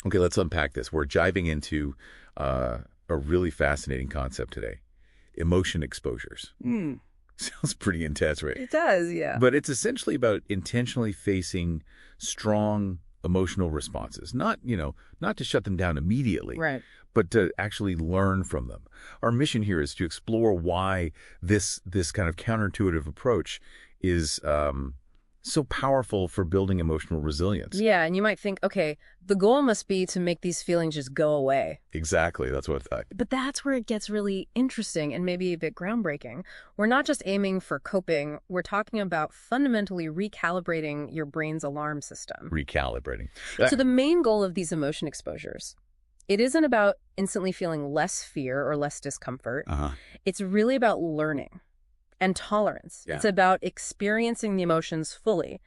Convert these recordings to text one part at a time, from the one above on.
Okay, let's unpack this. We're diving into a really fascinating concept today. Emotion exposures. Hmm. Sounds pretty intense, right? It does, yeah. But it's essentially about intentionally facing strong emotional responses. Not to shut them down immediately, Right. but to actually learn from them. Our mission here is to explore why this kind of counterintuitive approach is so powerful for building emotional resilience. Yeah, and you might think, okay, the goal must be to make these feelings just go away. Exactly. That's what I thought. But that's where it gets really interesting and maybe a bit groundbreaking. We're not just aiming for coping, we're talking about fundamentally recalibrating your brain's alarm system. Recalibrating. So the main goal of these emotion exposures, it isn't about instantly feeling less fear or less discomfort. It's really about learning and tolerance. Yeah. It's about experiencing the emotions fully,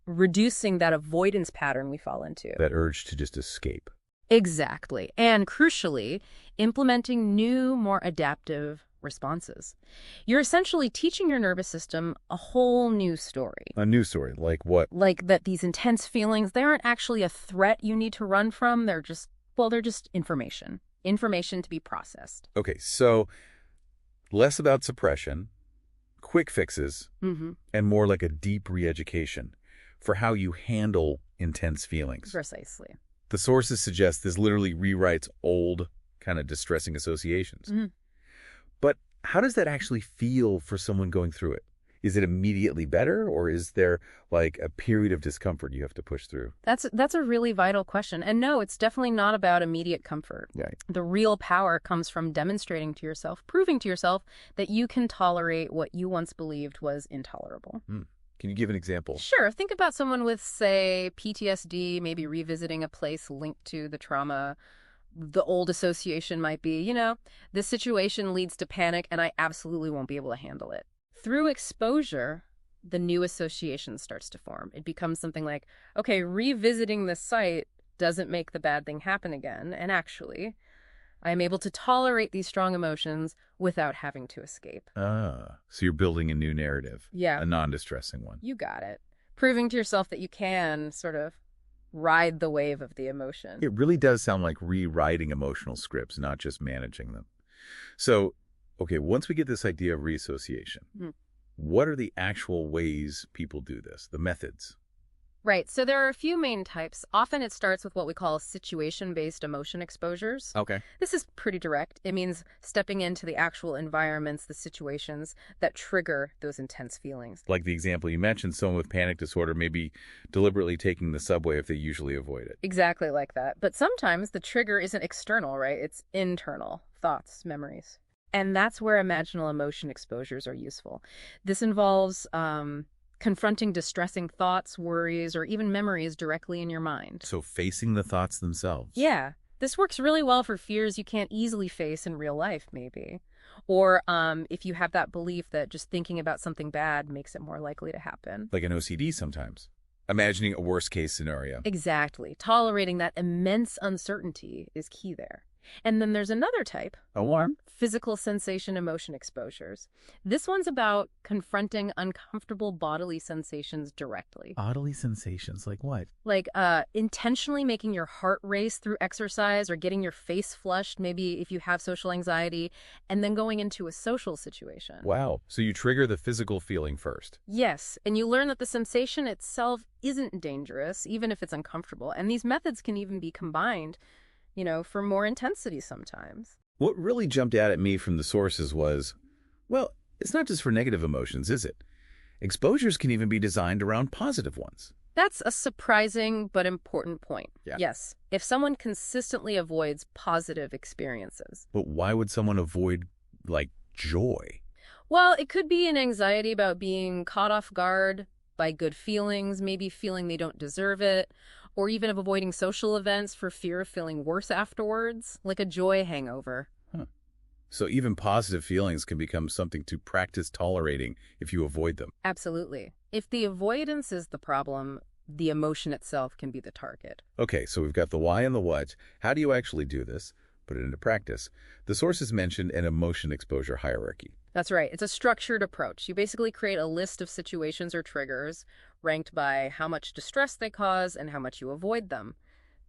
reducing that avoidance pattern we fall into. That urge to just escape. Exactly. And crucially, implementing new, more adaptive responses. You're essentially teaching your nervous system a whole new story. A new story, like what? Like that these intense feelings, they aren't actually a threat you need to run from. They're just information. Information to be processed. Okay, so less about suppression, quick fixes, and more like a deep re-education for how you handle intense feelings. Precisely. The sources suggest this literally rewrites old, kind of distressing associations. But how does that actually feel for someone going through it? Is it immediately better, or is there like a period of discomfort you have to push through? That's a really vital question. And no, it's definitely not about immediate comfort. Right. The real power comes from demonstrating to yourself, proving to yourself that you can tolerate what you once believed was intolerable. Can you give an example? Sure. Think about someone with, say, PTSD, maybe revisiting a place linked to the trauma. The old association might be, this situation leads to panic and I absolutely won't be able to handle it. Through exposure, the new association starts to form. It becomes something like, okay, revisiting this site doesn't make the bad thing happen again. And actually, I am able to tolerate these strong emotions without having to escape. So you're building a new narrative. Yeah. A non-distressing one. You got it. Proving to yourself that you can sort of ride the wave of the emotion. It really does sound like rewriting emotional scripts, not just managing them. So, okay, once we get this idea of reassociation, what are the actual ways people do this, the methods? Right. So there are a few main types. Often it starts with what we call situation-based emotion exposures. Okay. This is pretty direct. It means stepping into the actual environments, the situations that trigger those intense feelings. Like the example you mentioned, someone with panic disorder may be deliberately taking the subway if they usually avoid it. Exactly like that. But sometimes the trigger isn't external, right? It's internal. Thoughts, memories. And that's where imaginal emotion exposures are useful. This involves confronting distressing thoughts, worries, or even memories directly in your mind. So facing the thoughts themselves. Yeah. This works really well for fears you can't easily face in real life, maybe. Or if you have that belief that just thinking about something bad makes it more likely to happen. Like an OCD sometimes. Imagining a worst-case scenario. Exactly. Tolerating that immense uncertainty is key there. And then there's another type. Alarm. Physical sensation emotion exposures. This one's about confronting uncomfortable bodily sensations directly. Bodily sensations, like what? Like intentionally making your heart race through exercise or getting your face flushed, maybe if you have social anxiety, and then going into a social situation. Wow. So you trigger the physical feeling first. Yes, and you learn that the sensation itself isn't dangerous, even if it's uncomfortable. And these methods can even be combined, for more intensity sometimes. What really jumped out at me from the sources was, well, it's not just for negative emotions, is it? Exposures can even be designed around positive ones. That's a surprising but important point. Yeah. Yes, if someone consistently avoids positive experiences. But why would someone avoid, joy? Well, it could be an anxiety about being caught off guard by good feelings, maybe feeling they don't deserve it, or even of avoiding social events for fear of feeling worse afterwards, like a joy hangover. So even positive feelings can become something to practice tolerating if you avoid them. Absolutely. If the avoidance is the problem, the emotion itself can be the target. Okay, so we've got the why and the what. How do you actually do this? Put it into practice. The sources mentioned an emotion exposure hierarchy. That's right. It's a structured approach. You basically create a list of situations or triggers ranked by how much distress they cause and how much you avoid them.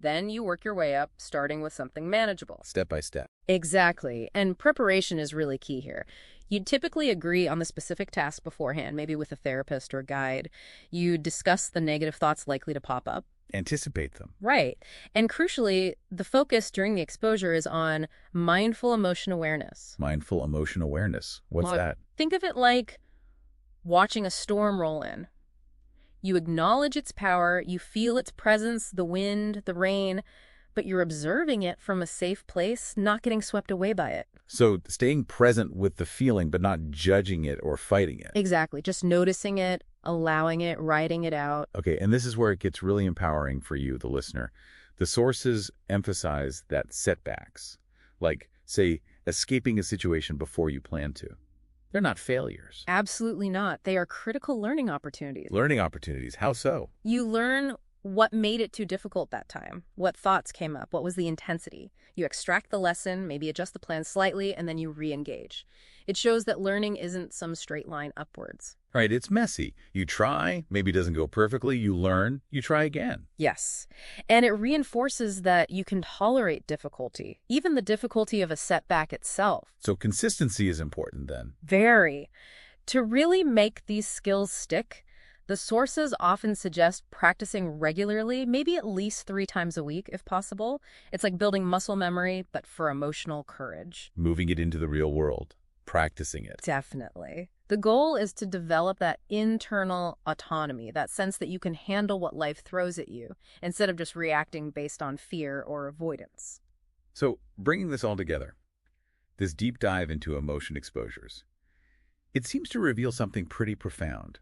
Then you work your way up, starting with something manageable. Step by step. Exactly. And preparation is really key here. You'd typically agree on the specific task beforehand, maybe with a therapist or guide. You discuss the negative thoughts likely to pop up. Anticipate them. Right. And crucially, the focus during the exposure is on mindful emotion awareness. Mindful emotion awareness. What's that? Think of it like watching a storm roll in. You acknowledge its power, you feel its presence, the wind, the rain, but you're observing it from a safe place, not getting swept away by it. So staying present with the feeling, but not judging it or fighting it. Exactly. Just noticing it, allowing it, writing it out. Okay, and this is where it gets really empowering for you, the listener. The sources emphasize that setbacks, like, say, escaping a situation before you plan to, they're not failures. Absolutely not. They are critical learning opportunities. Learning opportunities. How so? You learn what made it too difficult that time, what thoughts came up, what was the intensity. You extract the lesson, maybe adjust the plan slightly, and then you re-engage. It shows that learning isn't some straight line upwards. Right, it's messy. You try, maybe it doesn't go perfectly, you learn, you try again. Yes. And it reinforces that you can tolerate difficulty, even the difficulty of a setback itself. So consistency is important then. Very. To really make these skills stick, the sources often suggest practicing regularly, maybe at least 3 times a week if possible. It's like building muscle memory, but for emotional courage. Moving it into the real world. Practicing it. Definitely. The goal is to develop that internal autonomy, that sense that you can handle what life throws at you, instead of just reacting based on fear or avoidance. So, bringing this all together, this deep dive into emotion exposures, it seems to reveal something pretty profound.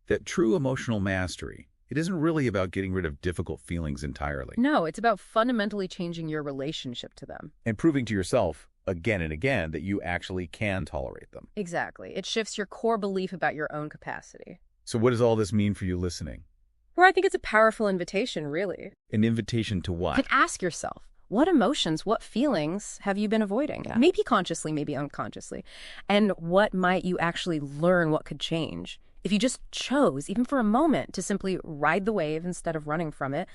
That true emotional mastery, it isn't really about getting rid of difficult feelings entirely. No, it's about fundamentally changing your relationship to them. And proving to yourself, again and again, that you actually can tolerate them. Exactly. It shifts your core belief about your own capacity. So what does all this mean for you listening? Well, I think it's a powerful invitation, really. An invitation to what? Like, ask yourself, what emotions, what feelings have you been avoiding? Yeah. Maybe consciously, maybe unconsciously. And what might you actually learn, what could change? If you just chose, even for a moment, to simply ride the wave instead of running from it,